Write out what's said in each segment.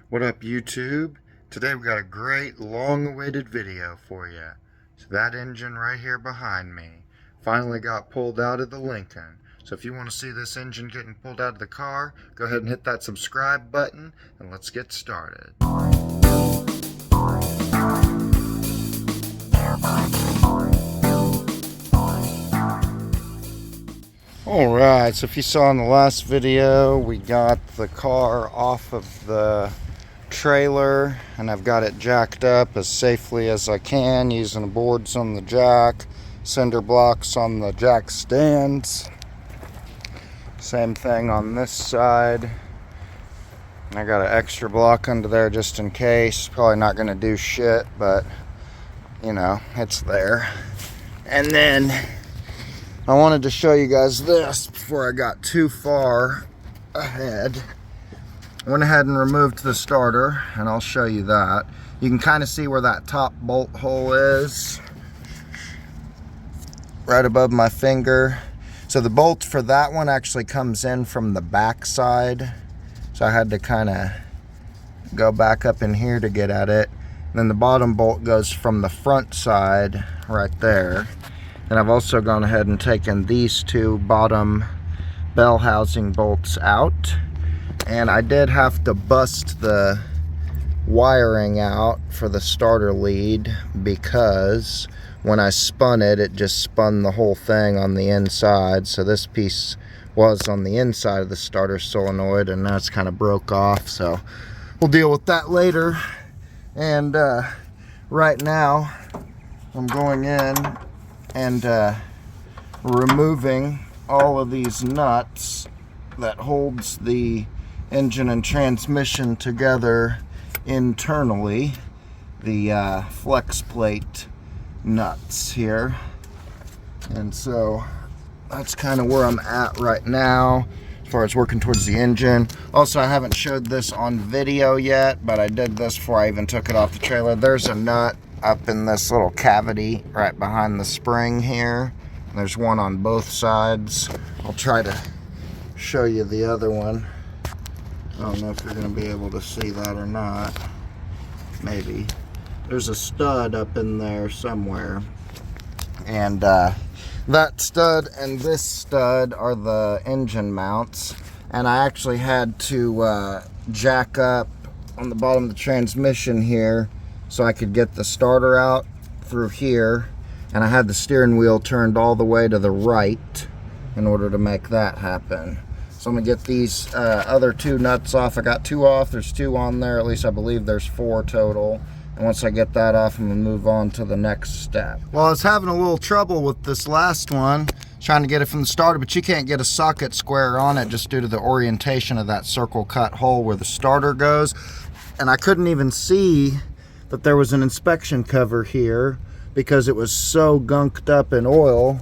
What up, YouTube? Today we got a great long-awaited video for you. So that engine right here behind me finally got pulled out of the Lincoln. So if you want to see this engine getting pulled out of the car, go ahead and hit that subscribe button and let's get started. Alright, so if you saw in the last video, we got the car off of the trailer and I've got it jacked up as safely as I can using the boards on the jack, cinder blocks on the jack stands. Same thing on this side. I got an extra block under there just in case. Probably not going to do shit, but you know, it's there. And then I wanted to show you guys this before I got too far ahead. I went ahead and removed the starter, and I'll show you that. You can kind of see where that top bolt hole is, right above my finger. So the bolt for that one actually comes in from the back side. So I had to kind of go back up in here to get at it. And then the bottom bolt goes from the front side right there. And I've also gone ahead and taken these two bottom bell housing bolts out. And I did have to bust the wiring out for the starter lead because when I spun it, it just spun the whole thing on the inside. So this piece was on the inside of the starter solenoid and now it's kind of broke off. So we'll deal with that later. And right now I'm going in and removing all of these nuts that holds the engine and transmission together internally, the flex plate nuts here. And so that's kind of where I'm at right now as far as working towards the engine. Also, I haven't showed this on video yet, but I did this before I even took it off the trailer. There's a nut up in this little cavity right behind the spring here. There's one on both sides. I'll try to show you the other one. I don't know if you're going to be able to see that or not. Maybe. There's a stud up in there somewhere. And that stud and this stud are the engine mounts. And I actually had to jack up on the bottom of the transmission here so I could get the starter out through here. And I had the steering wheel turned all the way to the right in order to make that happen. So I'm gonna get these other two nuts off. I got two off, there's two on there, at least I believe there's four total. And once I get that off, I'm gonna move on to the next step. Well, I was having a little trouble with this last one, trying to get it from the starter, but you can't get a socket square on it just due to the orientation of that circle cut hole where the starter goes. And I couldn't even see that there was an inspection cover here because it was so gunked up in oil.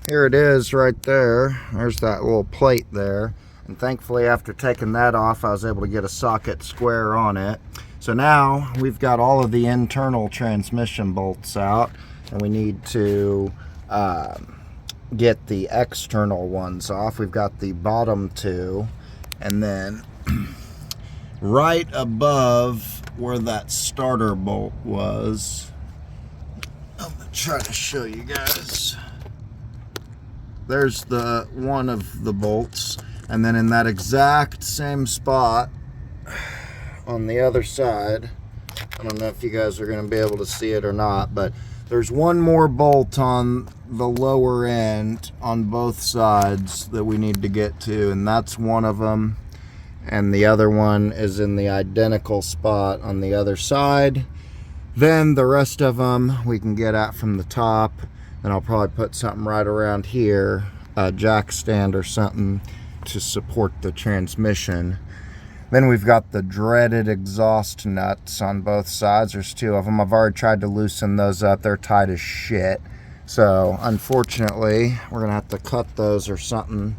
Here it is right there. There's that little plate there. And thankfully, after taking that off, I was able to get a socket square on it. So now we've got all of the internal transmission bolts out, and we need to get the external ones off. We've got the bottom two, and then right above where that starter bolt was, I'm gonna try to show you guys. There's the one of the bolts, and then in that exact same spot on the other side, I don't know if you guys are going to be able to see it or not, but there's one more bolt on the lower end on both sides that we need to get to, and that's one of them, and the other one is in the identical spot on the other side. Then the rest of them we can get at from the top. And I'll probably put something right around here, a jack stand or something to support the transmission. Then we've got the dreaded exhaust nuts on both sides. There's two of them. I've already tried to loosen those up. They're tight as shit. So unfortunately, we're gonna have to cut those or something.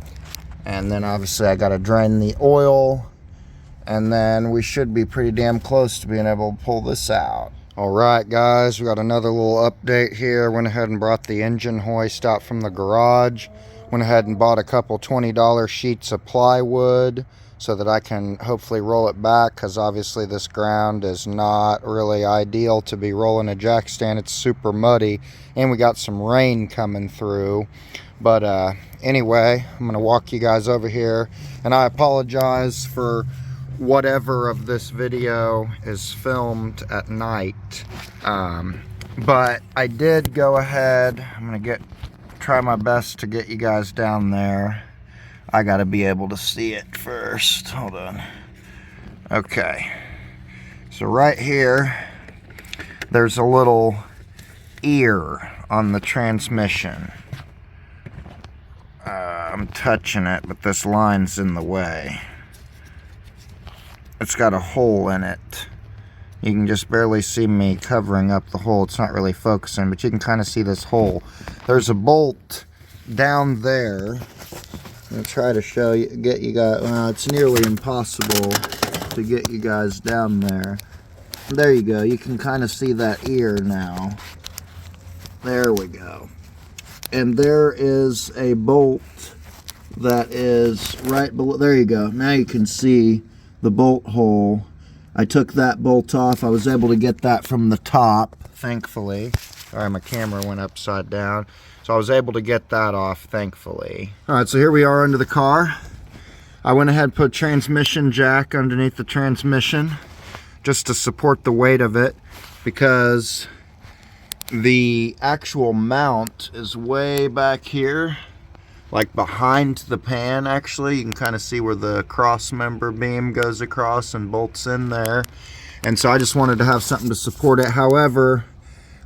And then obviously I gotta drain the oil. And then we should be pretty damn close to being able to pull this out. Alright guys, we got another little update here. Went ahead and brought the engine hoist out from the garage. Went ahead and bought a couple $20 sheets of plywood so that I can hopefully roll it back, because obviously this ground is not really ideal to be rolling a jack stand. It's super muddy, and we got some rain coming through. But anyway, I'm going to walk you guys over here, and I apologize for whatever of this video is filmed at night. But I did go ahead, I'm going to try my best to get you guys down there. I got to be able to see it first. Hold on. Okay. So right here, there's a little ear on the transmission. I'm touching it, but this line's in the way. It's got a hole in it. You can just barely see me covering up the hole. It's not really focusing, but you can kind of see this hole. There's a bolt down there. I'm going to try to show you, get you guys, well, it's nearly impossible to get you guys down there. There you go. You can kind of see that ear now. There we go. And there is a bolt that is right below. There you go. Now you can see the bolt hole. I took that bolt off. I was able to get that from the top, thankfully. Sorry, my camera went upside down. So I was able to get that off, thankfully. All right, so here we are under the car. I went ahead and put a transmission jack underneath the transmission just to support the weight of it, because the actual mount is way back here, like behind the pan. Actually, you can kind of see where the cross member beam goes across and bolts in there. And so I just wanted to have something to support it. However,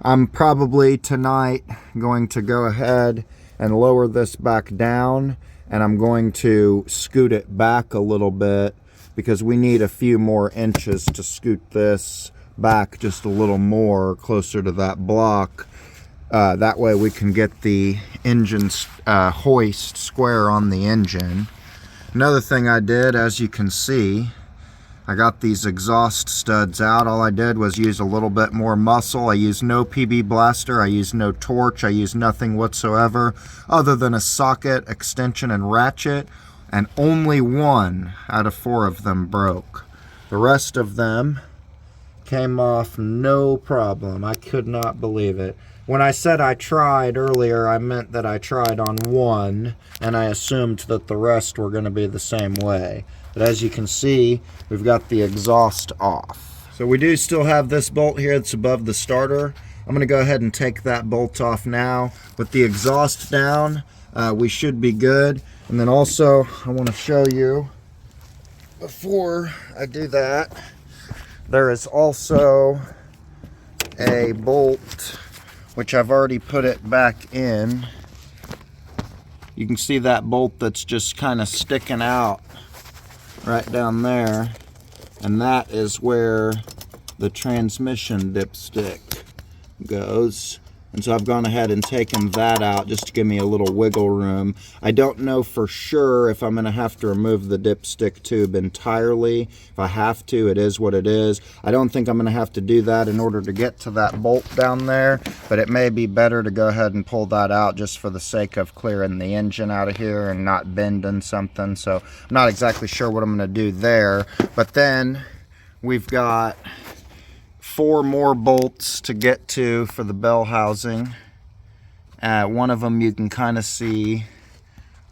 I'm probably tonight going to go ahead and lower this back down, and I'm going to scoot it back a little bit, because we need a few more inches to scoot this back just a little more closer to that block. That way we can get the engine hoist square on the engine. Another thing I did, as you can see, I got these exhaust studs out. All I did was use a little bit more muscle. I used no PB blaster, I used no torch, I used nothing whatsoever other than a socket, extension, and ratchet, and only 1 out of 4 of them broke. The rest of them came off no problem. I could not believe it. When I said I tried earlier, I meant that I tried on 1, and I assumed that the rest were going to be the same way. But as you can see, we've got the exhaust off. So we do still have this bolt here that's above the starter. I'm going to go ahead and take that bolt off now. With the exhaust down, we should be good. And then also, I want to show you, before I do that, there is also a bolt, which I've already put it back in. You can see that bolt that's just kind of sticking out right down there, and that is where the transmission dipstick goes. And so I've gone ahead and taken that out just to give me a little wiggle room. I don't know for sure if I'm going to have to remove the dipstick tube entirely. If I have to, it is what it is. I don't think I'm going to have to do that in order to get to that bolt down there, but it may be better to go ahead and pull that out just for the sake of clearing the engine out of here and not bending something. So I'm not exactly sure what I'm going to do there. But then we've got 4 more bolts to get to for the bell housing. One of them you can kind of see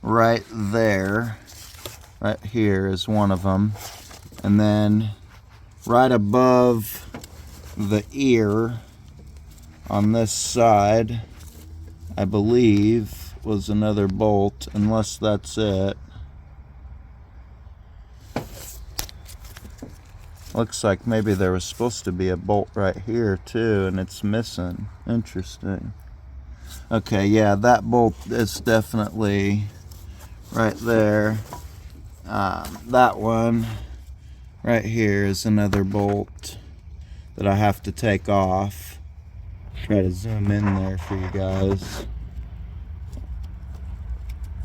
right there. Right here is one of them. And then right above the ear on this side, I believe, was another bolt, unless that's it. Looks like maybe there was supposed to be a bolt right here too, and it's missing. Interesting. Okay, yeah, that bolt is definitely right there. That one right here is another bolt that I have to take off. Try to zoom in there for you guys.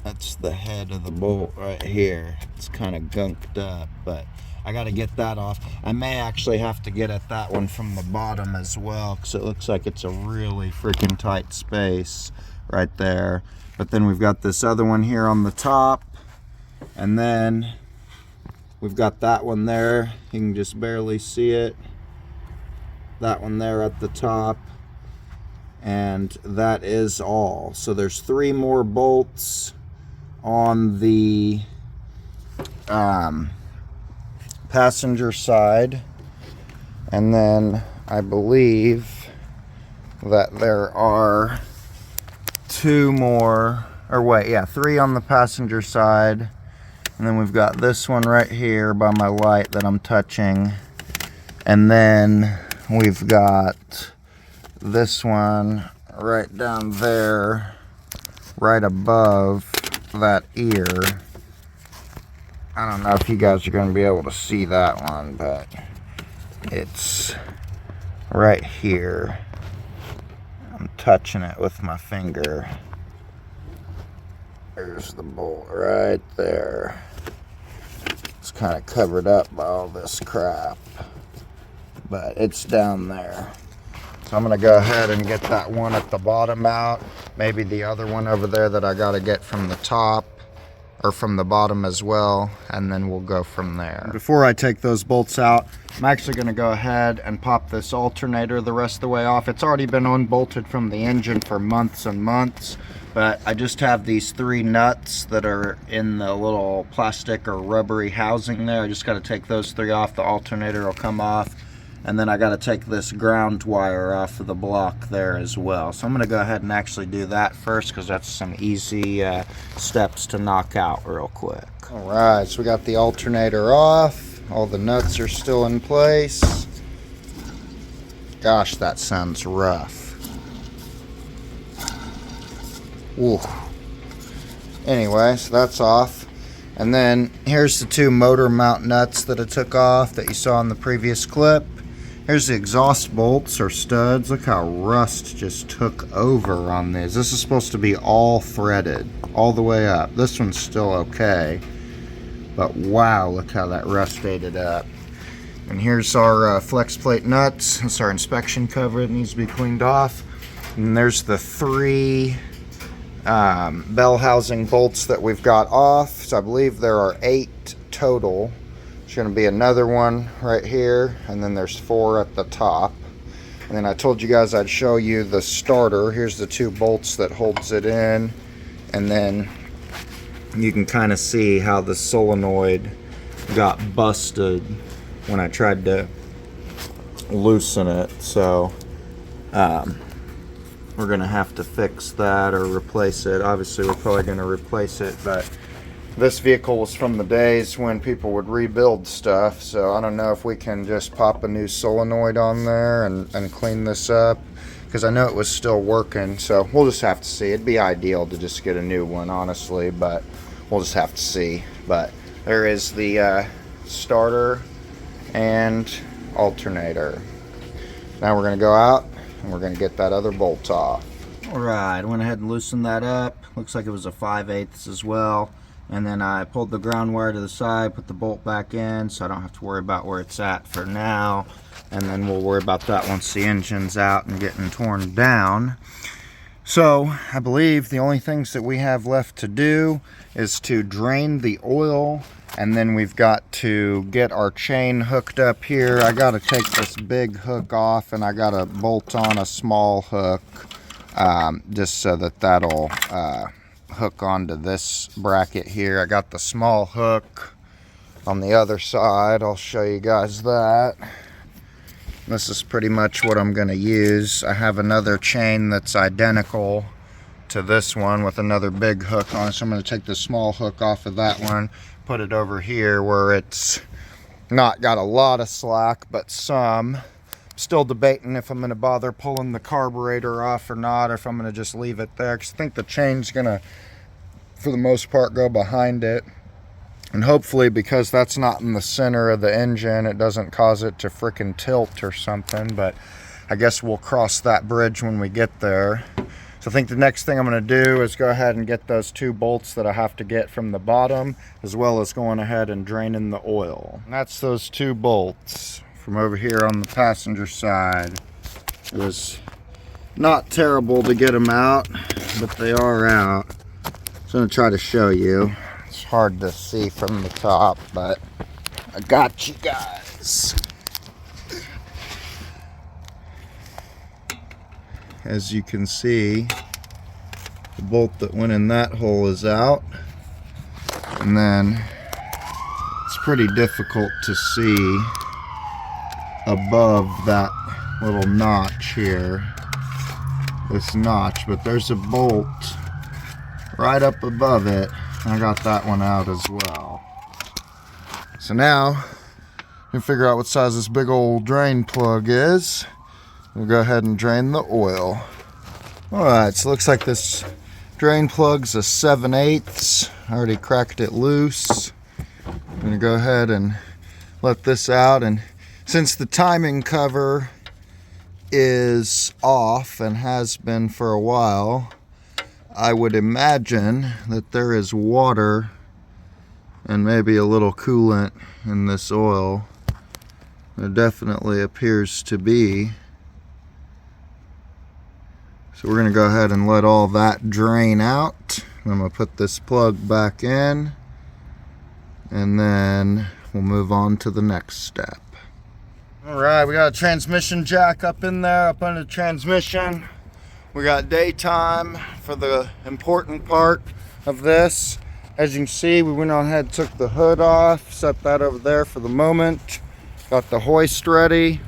That's the head of the bolt right here. It's kind of gunked up, but I got to get that off. I may actually have to get at that one from the bottom as well, because it looks like it's a really freaking tight space right there. But then we've got this other one here on the top, and then We've got that one there. You can just barely see it. That one there at the top. And that is all. So there's 3 more bolts on the passenger side. And then I believe that there are 2 more, or wait, yeah, 3 on the passenger side. And then we've got this one right here by my light that I'm touching. And then we've got this one right down there, right above that ear. I don't know if you guys are going to be able to see that one, but it's right here. I'm touching it with my finger. There's the bolt right there. It's kind of covered up by all this crap, but it's down there. So I'm gonna go ahead and get that one at the bottom out. Maybe the other one over there that I gotta get from the top or from the bottom as well, and then we'll go from there. Before I take those bolts out, I'm actually gonna go ahead and pop this alternator the rest of the way off. It's already been unbolted from the engine for months and months, but I just have these 3 nuts that are in the little plastic or rubbery housing there. I just gotta take those 3 off. The alternator will come off. And then I got to take this ground wire off of the block there as well. So I'm going to go ahead and actually do that first, because that's some easy steps to knock out real quick. Alright, so we got the alternator off. All the nuts are still in place. Gosh, that sounds rough. Ooh. Anyway, so that's off. And then here's the 2 motor mount nuts that I took off that you saw in the previous clip. Here's the exhaust bolts or studs. Look how rust just took over on these. This is supposed to be all threaded all the way up. This one's still okay, but wow, look how that rust ate up. And here's our flex plate nuts. That's our inspection cover. It needs to be cleaned off. And there's the 3 bell housing bolts that we've got off. So I believe there are 8 total. There's going to be another one right here, and then there's 4 at the top. And then I told you guys I'd show you the starter. Here's the 2 bolts that holds it in, and then you can kind of see how the solenoid got busted when I tried to loosen it. So we're going to have to fix that or replace it. Obviously we're probably going to replace it, but this vehicle was from the days when people would rebuild stuff, so I don't know if we can just pop a new solenoid on there and clean this up, because I know it was still working, so we'll just have to see. It'd be ideal to just get a new one, honestly, but we'll just have to see. But there is the starter and alternator. Now we're going to go out and we're going to get that other bolt off. Alright, I went ahead and loosened that up. Looks like it was a 5/8 as well. And then I pulled the ground wire to the side, put the bolt back in, so I don't have to worry about where it's at for now. And then we'll worry about that once the engine's out and getting torn down. So I believe the only things that we have left to do is to drain the oil, and then we've got to get our chain hooked up here. I got to take this big hook off, and I got to bolt on a small hook just so that that'll hook onto this bracket here. I got the small hook on the other side. I'll show you guys that. This is pretty much what I'm going to use. I have another chain that's identical to this one with another big hook on it, so I'm going to take the small hook off of that one, put it over here where it's not got a lot of slack, but some. Still debating if I'm going to bother pulling the carburetor off or not, or if I'm going to just leave it there, because I think the chain's going to, for the most part, go behind it. And hopefully, because that's not in the center of the engine, it doesn't cause it to frickin' tilt or something. But I guess we'll cross that bridge when we get there. So I think the next thing I'm going to do is go ahead and get those 2 bolts that I have to get from the bottom, as well as going ahead and draining the oil. And that's those 2 bolts from over here on the passenger side. It was not terrible to get them out, but they are out. So I'm going to try to show you. It's hard to see from the top, but I got you guys. As you can see, the bolt that went in that hole is out, and then it's pretty difficult to see above that little notch here, this notch, but there's a bolt right up above it. I got that one out as well. So now you can figure out what size this big old drain plug is. We'll go ahead and drain the oil. Alright, so it looks like this drain plug's a 7/8. I already cracked it loose. I'm gonna go ahead and let this out, and since the timing cover is off and has been for a while, I would imagine that there is water and maybe a little coolant in this oil. There definitely appears to be. So we're going to go ahead and let all that drain out. I'm going to put this plug back in, and then we'll move on to the next step. Alright, we got a transmission jack up in there, up under the transmission. We got daytime for the important part of this. As you can see, we went on ahead, took the hood off, set that over there for the moment. Got the hoist ready.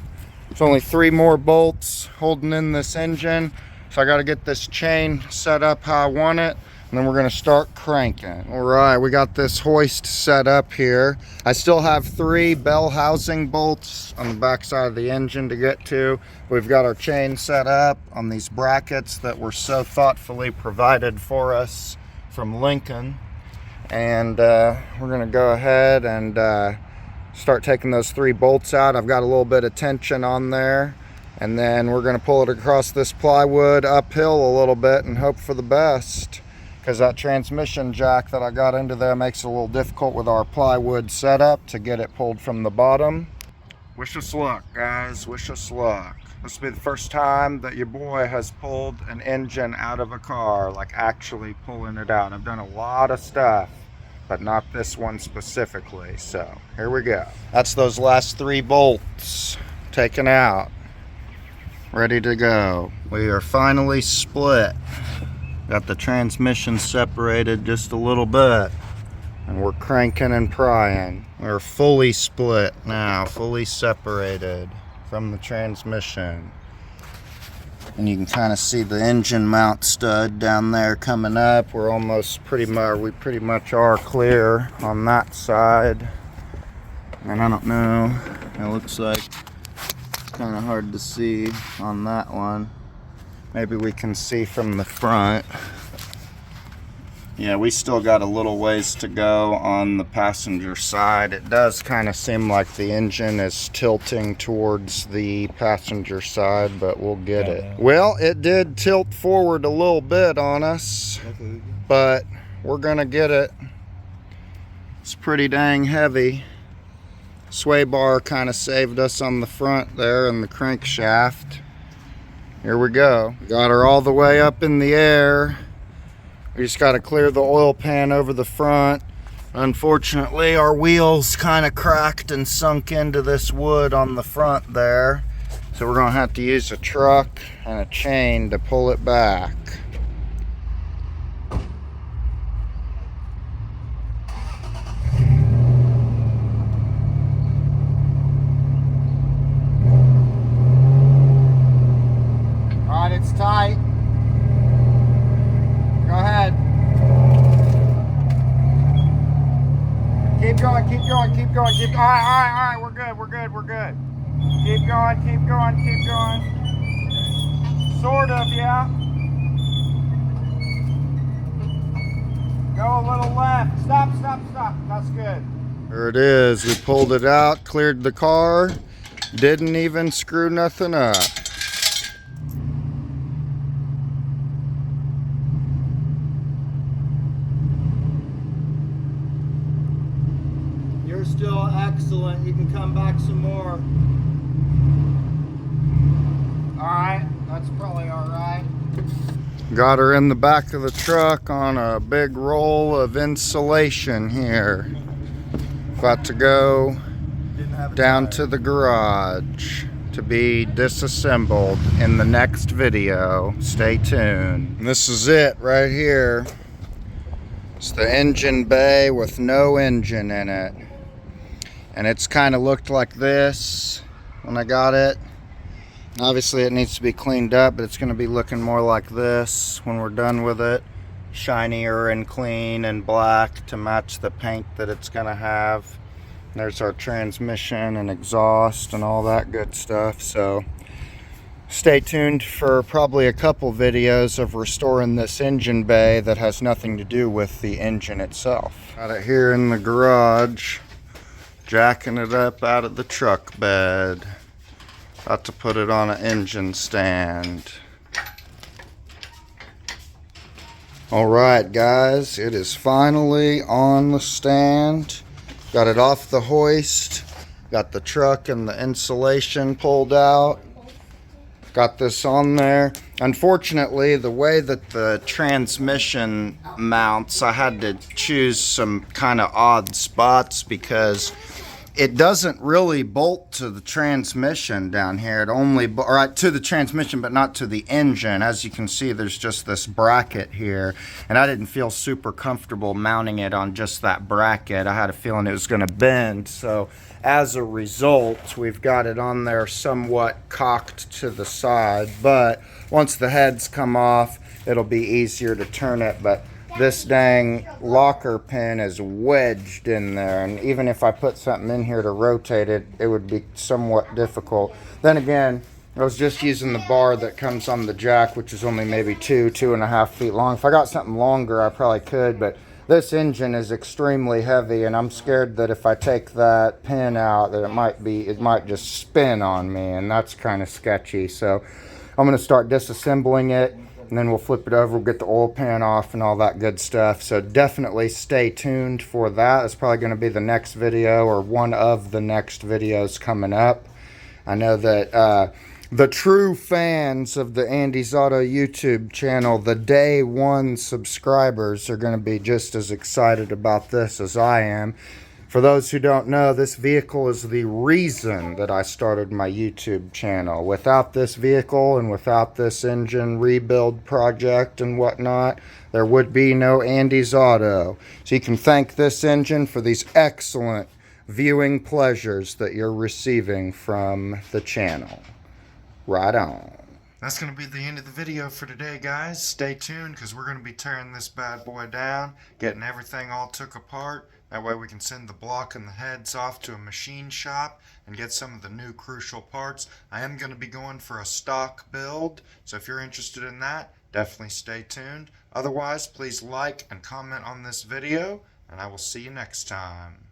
There's only 3 more bolts holding in this engine. So I got to get this chain set up how I want it, and then we're going to start cranking. All right, we got this hoist set up here. I still have 3 bell housing bolts on the back side of the engine to get to. We've got our chain set up on these brackets that were so thoughtfully provided for us from Lincoln. And we're going to go ahead and start taking those 3 bolts out. I've got a little bit of tension on there. And then we're going to pull it across this plywood uphill a little bit and hope for the best, because that transmission jack that I got into there makes it a little difficult with our plywood setup to get it pulled from the bottom. Wish us luck, guys. Wish us luck. This will be the first time that your boy has pulled an engine out of a car, like actually pulling it out. I've done a lot of stuff, but not this one specifically. So here we go. That's those last 3 bolts taken out. Ready to go. We are finally split. Got the transmission separated just a little bit, and we're cranking and prying. We're fully split now, fully separated from the transmission. And you can kind of see the engine mount stud down there coming up. We're almost we pretty much are clear on that side. And I don't know, it looks like kind of hard to see on that one. Maybe we can see from the front. Yeah, we still got a little ways to go on the passenger side. It does kind of seem like the engine is tilting towards the passenger side, but we'll get it. Well, it did tilt forward a little bit on us, but we're gonna get it. It's pretty dang heavy. Sway bar kind of saved us on the front there and the crankshaft. Here we go. Got her all the way up in the air. We just got to clear the oil pan over the front. Unfortunately, our wheels kind of cracked and sunk into this wood on the front there. So we're going to have to use a truck and a chain to pull it back. It's tight. Go ahead. Keep going, keep going, keep going, keep going. All right, we're good, we're good, we're good. Keep going, keep going, keep going. Sort of, yeah. Go a little left. Stop, stop, stop. That's good. There it is. We pulled it out, cleared the car. Didn't even screw nothing up. You're still excellent. You can come back some more. Alright, that's probably alright. Got her in the back of the truck on a big roll of insulation here. About to go down to the garage to be disassembled in the next video. Stay tuned. And this is it right here. It's the engine bay with no engine in it. And it's kind of looked like this when I got it. Obviously it needs to be cleaned up, but it's going to be looking more like this when we're done with it. Shinier and clean and black to match the paint that it's going to have. There's our transmission and exhaust and all that good stuff. So stay tuned for probably a couple videos of restoring this engine bay that has nothing to do with the engine itself. Got it here in the garage, jacking it up out of the truck bed. About to put it on an engine stand. Alright guys, it is finally on the stand. Got it off the hoist. Got the truck and the insulation pulled out. Got this on there. Unfortunately, the way that the transmission mounts, I had to choose some kind of odd spots because it doesn't really bolt to the transmission down here. It only, to the transmission, but not to the engine. As you can see, there's just this bracket here, and I didn't feel super comfortable mounting it on just that bracket. I had a feeling it was going to bend, so as a result, we've got it on there somewhat cocked to the side, but once the heads come off, it'll be easier to turn it. But this dang locker pin is wedged in there, and even if I put something in here to rotate it, it would be somewhat difficult. Then again, I was just using the bar that comes on the jack, which is only maybe 2.5 feet long. If I got something longer, I probably could, but this engine is extremely heavy, and I'm scared that if I take that pin out, that it might just spin on me, and that's kind of sketchy. So I'm going to start disassembling it, and then we'll flip it over, we'll get the oil pan off and all that good stuff. So definitely stay tuned for that. It's probably going to be the next video or one of the next videos coming up. I know that the true fans of the Andy's Auto YouTube channel, the day one subscribers, are going to be just as excited about this as I am. For those who don't know, this vehicle is the reason that I started my YouTube channel. Without this vehicle and without this engine rebuild project and whatnot, there would be no Andy's Auto. So you can thank this engine for these excellent viewing pleasures that you're receiving from the channel. Right on. That's going to be the end of the video for today, guys. Stay tuned because we're going to be tearing this bad boy down, getting everything all took apart. That way we can send the block and the heads off to a machine shop and get some of the new crucial parts. I am going to be going for a stock build, so if you're interested in that, definitely stay tuned. Otherwise, please like and comment on this video, and I will see you next time.